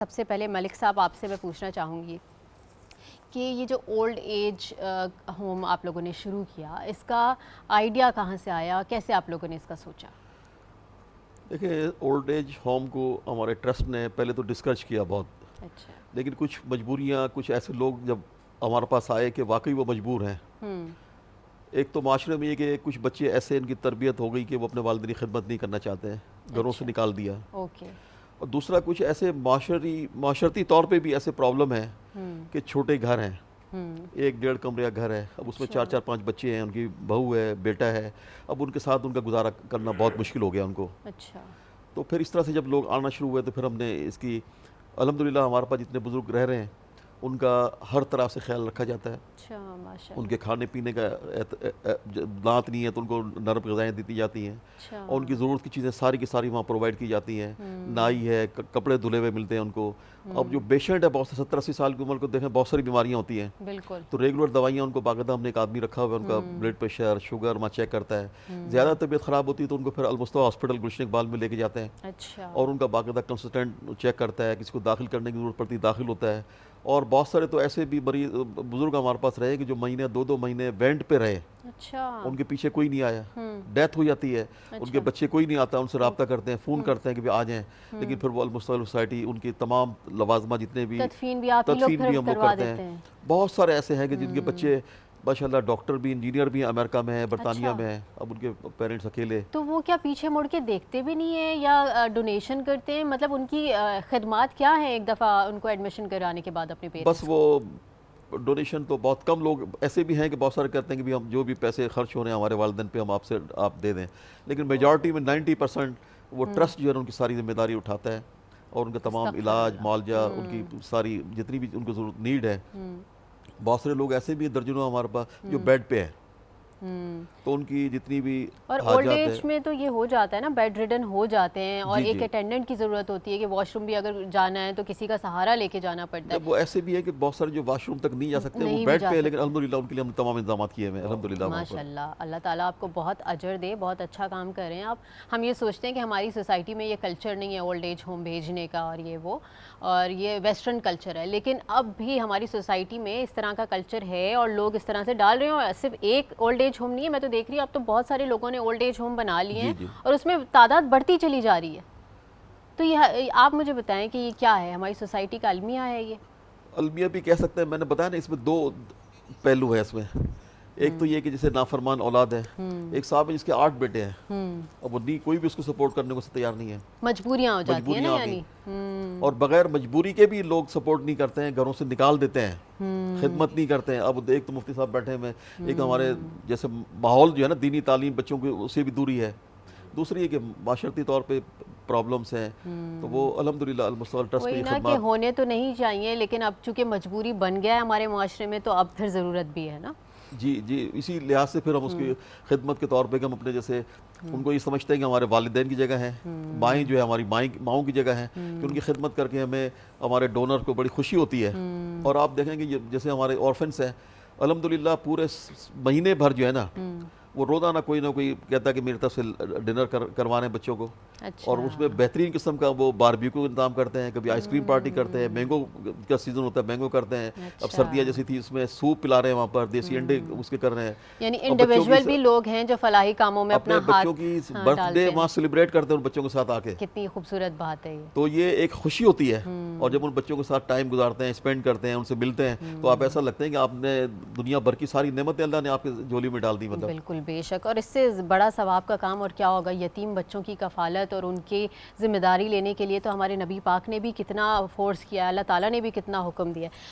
سب سے پہلے ملک صاحب آپ سے میں پوچھنا چاہوں گی کہ یہ جو اولڈ ایج ہوم آپ لوگوں نے شروع کیا، اس کا آئیڈیا کہاں سے آیا، کیسے آپ لوگوں نے اس کا سوچا؟ دیکھیں، اولڈ ایج ہوم کو ہمارے ٹرسٹ نے پہلے تو ڈسکرچ کیا بہت، اچھا۔ لیکن کچھ مجبوریاں، کچھ ایسے لوگ جب ہمارے پاس آئے کہ واقعی وہ مجبور ہیں۔ ایک تو معاشرے میں یہ کہ کچھ بچے ایسے ان کی تربیت ہو گئی کہ وہ اپنے والدین کی خدمت نہیں کرنا چاہتے ہیں، گھروں سے نکال دیا۔ اوکے۔ اور دوسرا کچھ ایسے معاشرتی طور پہ بھی ایسے پرابلم ہیں کہ چھوٹے گھر ہیں، 1-1.5 کمرے کا گھر ہے، اب اس میں 4-4-5 بچے ہیں، ان کی بہو ہے، بیٹا ہے، اب ان کے ساتھ ان کا گزارا کرنا بہت مشکل ہو گیا ان کو۔ اچھا۔ تو پھر اس طرح سے جب لوگ آنا شروع ہوئے تو پھر ہم نے اس کی الحمدللہ ہمارے پاس جتنے بزرگ رہ رہے ہیں ان کا ہر طرح سے خیال رکھا جاتا ہے۔ اچھا، ماشاء ان اللہ۔ کے کھانے پینے کا دانت نہیں ہے تو ان کو نرم غذائیں دیتی جاتی ہیں، اچھا۔ اور ان کی ضرورت کی چیزیں ساری کی ساری وہاں پرووائڈ کی جاتی ہیں۔ نائی ہے، کپڑے دھلے ہوئے ملتے ہیں ان کو۔ اب جو پیشنٹ ہے بہت سے 70-80 سال کی عمر کو دیکھیں، بہت ساری بیماریاں ہوتی ہیں، بالکل۔ تو ریگولر دوائیاں ان کو باقاعدہ ہم نے ایک آدمی رکھا ہوا ہے، ان کا بلڈ پریشر، شوگر وہاں چیک کرتا ہے۔ زیادہ طبیعت خراب ہوتی ہے تو ان کو پھر المصطفیٰ ہاسپٹل گلشن اقبال میں لے کے جاتے ہیں، اچھا۔ اور ان کا باقاعدہ کنسلٹنٹ چیک کرتا ہے، کسی کو داخل کرنے کی ضرورت پڑتی ہے داخل ہوتا ہے۔ اور بہت سارے تو ایسے بھی مریض بزرگ ہمارے پاس رہے کہ جو مہینے 2-2 مہینے وینٹ پہ رہے، اچھا۔ ان کے پیچھے کوئی نہیں آیا، ڈیتھ ہو جاتی ہے، ان کے بچے کوئی نہیں آتا، ان سے رابطہ کرتے ہیں، فون کرتے ہیں کہ بھی آ جائیں، لیکن پھر وہ المصطفیٰ سوسائٹی ان کی تمام لوازمہ جتنے بھی تدفین بھی آپ ہی لوگ ہم لوگ کروا کرتے دیتے ہیں۔ ہیں؟ بہت سارے ایسے ہیں کہ جن کے بچے ماشاءاللہ ڈاکٹر بھی، انجینئر بھی ہیں، امریکہ میں ہیں، برطانیہ میں ہیں، اب ان کے پیرنٹس اکیلے۔ تو وہ کیا پیچھے مڑ کے دیکھتے بھی نہیں ہیں یا ڈونیشن کرتے ہیں؟ مطلب ان کی خدمات کیا ہیں ایک دفعہ ان کو ایڈمیشن کرانے کے بعد اپنے پیرنٹس؟ بس وہ ڈونیشن تو بہت کم لوگ ایسے بھی ہیں کہ بہت سارے کہتے ہیں کہ بھی ہم جو بھی پیسے خرچ ہو رہے ہیں ہمارے والدین پہ ہم آپ دے دیں، لیکن میجارٹی میں 90% وہ ٹرسٹ جو ہے ان کی ساری ذمہ داری اٹھاتا ہے، اور ان کا تمام علاج، معالجہ، ان کی ساری جتنی بھی ان کو ضرورت نیڈ ہے۔ بہت سارے لوگ ایسے بھی ہیں درجنوں ہمارے پاس جو بیڈ پہ ہیں، تو ان کی جتنی بھی اور اولڈ ایج میں تو یہ ہو جاتا ہے نا، بیڈ ریڈن ہو جاتے ہیں، اور ایک اٹینڈنٹ کی ضرورت ہوتی ہے کہ واش روم بھی اگر جانا ہے تو کسی کا سہارا لے کے جانا پڑتا ہے۔ وہ ایسے بھی ہے کہ بہت سارے جو واش روم تک نہیں جا سکتے، وہ بیڈ پہ ہے، لیکن الحمدللہ ان کے لیے ہم نے تمام انتظامات کیے ہوئے ہیں الحمدللہ۔ ماشاءاللہ، اللہ تعالیٰ آپ کو بہت اجر دے، بہت اچھا کام کر رہے ہیں آپ۔ ہم یہ سوچتے ہیں کہ ہماری سوسائٹی میں یہ کلچر نہیں ہے اولڈ ایج ہوم بھیجنے کا، اور یہ وہ، اور یہ ویسٹرن کلچر ہے، لیکن اب بھی ہماری سوسائٹی میں اس طرح کا کلچر ہے اور لوگ اس طرح سے ڈال رہے ہیں۔ اور صرف ایک اولڈ ایج ہوم نہیں ہے، میں تو دیکھ رہی ہوں اب تو بہت سارے لوگوں نے اولڈ ایج ہوم بنا لیے ہیں، اور اس میں تعداد بڑھتی چلی جا رہی ہے۔ تو یہ آپ مجھے بتائیں کہ یہ کیا ہے، ہماری سوسائٹی کا المیہ ہے یہ؟ المیہ بھی کہہ سکتے ہیں، میں نے بتایا نا، اس میں 2 پہلو ہیں اس میں۔ ایک تو یہ کہ جسے نافرمان اولاد ہے، ایک صاحب ہے جس کے 8 بیٹے ہیں، اب وہ کوئی بھی اس کو سپورٹ کرنے کو تیار نہیں ہے، مجبوریاں ہو جاتی ہیں نا، یعنی اور بغیر مجبوری کے بھی لوگ سپورٹ نہیں کرتے ہیں، گھروں سے نکال دیتے ہیں، خدمت نہیں کرتے ہیں۔ اب ایک تو مفتی صاحب بیٹھے ہوئے، ایک ہمارے جیسے ماحول جو ہے نا دینی تعلیم بچوں کو، اس سے بھی دوری ہے۔ دوسری یہ کہ معاشرتی طور پہ پرابلمس ہیں، تو وہ الحمدللہ المصطفیٰ ٹرسٹ کی خدمات، وہی نا کہ ہونے تو نہیں چاہیے، لیکن اب چونکہ مجبوری بن گیا ہے ہمارے معاشرے میں، تو اب پھر ضرورت بھی ہے نا۔ جی اسی لحاظ سے پھر ہم اس کی خدمت کے طور پہ کہ ہم اپنے جیسے ان کو یہ سمجھتے ہیں کہ ہمارے والدین کی جگہ ہیں، مائیں جو ہے ہماری ماؤں کی جگہ ہیں، کہ ان کی خدمت کر کے ہمیں ہمارے ڈونر کو بڑی خوشی ہوتی ہے۔ اور آپ دیکھیں کہ جیسے ہمارے آرفنس ہیں، الحمدللہ پورے مہینے بھر جو ہے نا، وہ روزانہ کوئی نہ کوئی کہتا ہے کہ میری طرف سے ڈنر کروانے بچوں کو، اور اس میں بہترین قسم کا وہ باربیکیو انتظام کرتے ہیں، کبھی آئس کریم پارٹی کرتے ہیں، مینگو کا سیزن ہوتا ہے مینگو کرتے ہیں، اب سردیاں جیسی تھی اس میں سوپ پلا رہے ہیں، وہاں پر دیسی انڈے اس کے کر رہے ہیں، یعنی انڈیویجول بھی لوگ ہیں جو فلاحی کاموں میں اپنا ہاتھ بچوں کی برتھ ڈے وہاں سیلیبریٹ کرتے ہیں ان بچوں کے ساتھ آ کے۔ کتنی خوبصورت بات ہے یہ، تو یہ ایک خوشی ہوتی ہے، اور جب ان بچوں کے ساتھ ٹائم گزارتے ہیں، اسپینڈ کرتے ہیں، ان سے ملتے ہیں، تو آپ ایسا لگتا ہے کہ آپ نے دنیا بھر کی ساری نعمتیں اللہ نے آپ کے جھولی میں ڈال دی۔ مطلب بالکل، بے شک، اور اس سے بڑا ثواب کا کام اور کیا ہوگا؟ یتیم بچوں کی کفالت اور ان کی ذمہ داری لینے کے لیے تو ہمارے نبی پاک نے بھی کتنا فورس کیا ہے، اللہ تعالیٰ نے بھی کتنا حکم دیا ہے۔